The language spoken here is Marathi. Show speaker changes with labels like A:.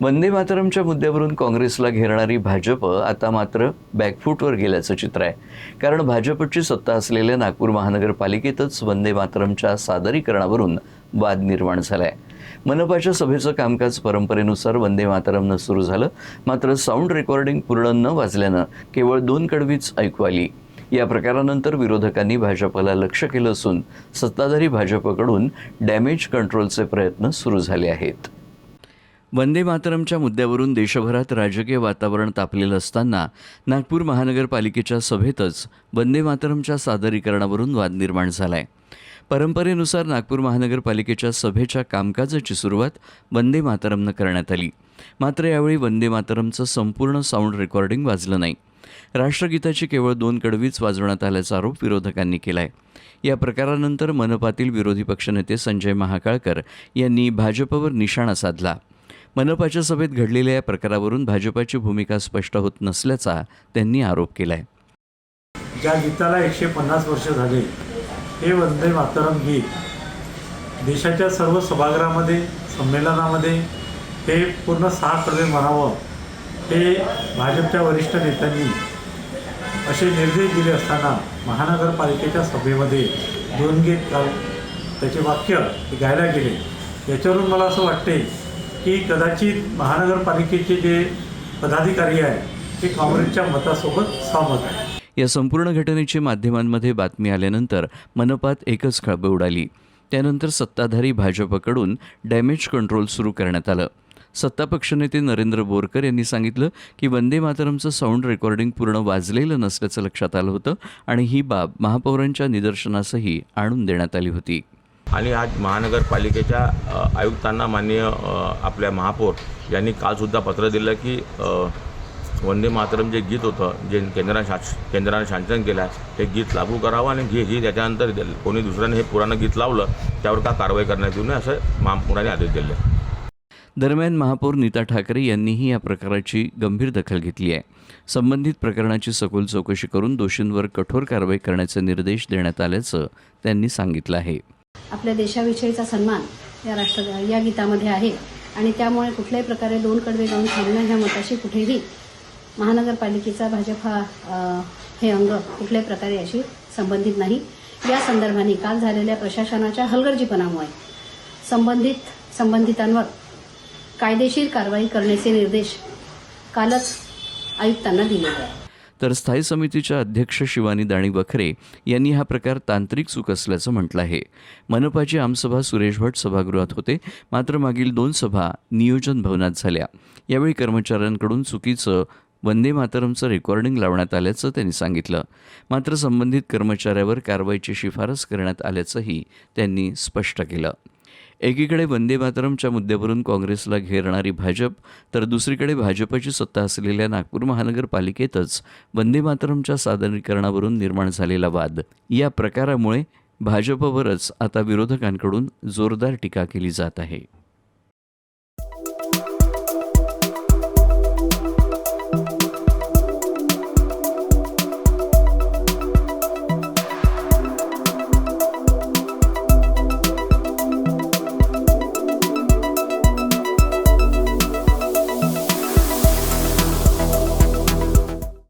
A: वंदे मातरमच्या मुद्द्यावरून काँग्रेसला घेरणारी भाजप आता मात्र बॅकफूटवर गेल्याचं चित्र आहे. कारण भाजपची सत्ता असलेल्या नागपूर महानगरपालिकेतच वंदे मातरमच्या सादरीकरणावरून वाद निर्माण झालाय. मनपाच्या सभेचं कामकाज परंपरेनुसार वंदे मातरमनं सुरू झालं, मात्र साऊंड रेकॉर्डिंग पूर्ण न वाजल्यानं केवळ 2 कडवीच ऐकू आली. या प्रकारानंतर विरोधकांनी भाजपला लक्ष केलं असून सत्ताधारी भाजपकडून डॅमेज कंट्रोलचे प्रयत्न सुरू झाले आहेत. वंदे मातरमच्या मुद्द्यावरून देशभरात राजकीय वातावरण तापलेलं असताना नागपूर महानगरपालिकेच्या सभेतच वंदे मातरमच्या सादरीकरणावरून वाद निर्माण झालाय. परंपरेनुसार नागपूर महानगरपालिकेच्या सभेच्या कामकाजाची सुरुवात वंदे मातरमनं करण्यात आली. मात्र यावेळी वंदे मातरमचं संपूर्ण साऊंड रेकॉर्डिंग वाजलं नाही. राष्ट्रगीताची केवळ 2 कडवीच वाजवण्यात आल्याचा आरोप विरोधकांनी केलाय. या प्रकारानंतर मनपातील विरोधी पक्षनेते संजय महाकाळकर यांनी भाजपवर निशाणा साधला. मनपाच्या सभेत घडलेल्या या प्रकारावरून भाजपाची भूमिका स्पष्ट होत नसल्याचा त्यांनी आरोप केलाय.
B: ज्या गीताला 150 वर्ष झाले, हे वंदे मातरम गीत देशाच्या सर्व सभागृहामध्ये संमेलनामध्ये हे पूर्ण 6 कडवे म्हणावं, हे भाजपच्या वरिष्ठ नेत्यांनी असे निर्देश दिले असताना महानगरपालिकेच्या सभेमध्ये 2 गीत त्याचे वाक्य गायला गेले. याच्यावरून मला असं वाटते की कदाचित महानगरपालिकेचे जे पदाधिकारी आहे ते काँग्रेसच्या मतासोबत सहमत आहे.
A: या संपूर्ण घटनेची माध्यमांमध्ये बातमी आल्यानंतर मनपात एकच खळबळ उडाली. त्यानंतर सत्ताधारी भाजपकडून डॅमेज कंट्रोल सुरू करण्यात आलं. सत्तापक्षनेते नरेंद्र बोरकर यांनी सांगितलं की वंदे मातरमचं साऊंड रेकॉर्डिंग पूर्ण वाजलेलं नसल्याचं लक्षात आलं होतं आणि ही बाब महापौरांच्या निदर्शनासही आणून देण्यात आली होती.
C: आणि आज महानगरपालिकेच्या आयुक्तांना माननीय आपल्या महापौर यांनी कालसुद्धा पत्र दिलं की वंदे मातरम जे गीत होतं, जे केंद्राने शासन केलं आहे, हे गीत लागू करावं आणि जी त्याच्यानंतर कोणी दुसऱ्याने हे पुराणं गीत लावलं त्यावर का कारवाई करण्यात येऊ नये असं महापौरांनी आदेश दिले.
A: दरम्यान महापौर नीता ठाकरे यांनीही या प्रकाराची गंभीर दखल घेतली आहे. संबंधित प्रकरणाची सखोल चौकशी करून दोषींवर कठोर कारवाई करण्याचे निर्देश देण्यात आल्याचं त्यांनी सांगितलं आहे.
D: आपल्या देशाविषयीचा सन्मान या गीतामध्ये आहे आणि त्यामुळे कुठल्याही प्रकारे 2 कडवे गाऊन थांबणं ह्या मताशी कुठेही महानगरपालिकेचा भाजप हे अंग कुठल्याही प्रकारे याशी संबंधित नाही. या संदर्भाने काल झालेल्या प्रशासनाच्या हलगर्जीपणामुळे संबंधितांवर कायदेशीर कारवाई करण्याचे निर्देश कालच आयुक्तांना दिलेले आहेत.
A: तर स्थायी समितीच्या अध्यक्ष शिवानी दाणी बखरे यांनी हा प्रकार तांत्रिक चूक असल्याचं म्हटलं आहे. मनपाची आमसभा सुरेश भट सभागृहात होते, मात्र मागील 2 सभा नियोजन भवनात झाल्या. यावेळी कर्मचाऱ्यांकडून चुकीचं वंदे मातरमचं रेकॉर्डिंग लावण्यात आल्याचं त्यांनी सांगितलं. मात्र संबंधित कर्मचाऱ्यावर कारवाईची शिफारस करण्यात आल्याचंही त्यांनी स्पष्ट केलं. एकीकडे वंदे मातरमच्या मुद्द्यावरून काँग्रेसला घेरणारी भाजप, तर दुसरीकडे भाजपची सत्ता असलेल्या नागपूर महानगरपालिकेतच वंदे मातरमच्या सादरीकरणावरून निर्माण झालेला वाद, या प्रकारामुळे भाजपवरच आता विरोधकांकडून जोरदार टीका केली जात आहे.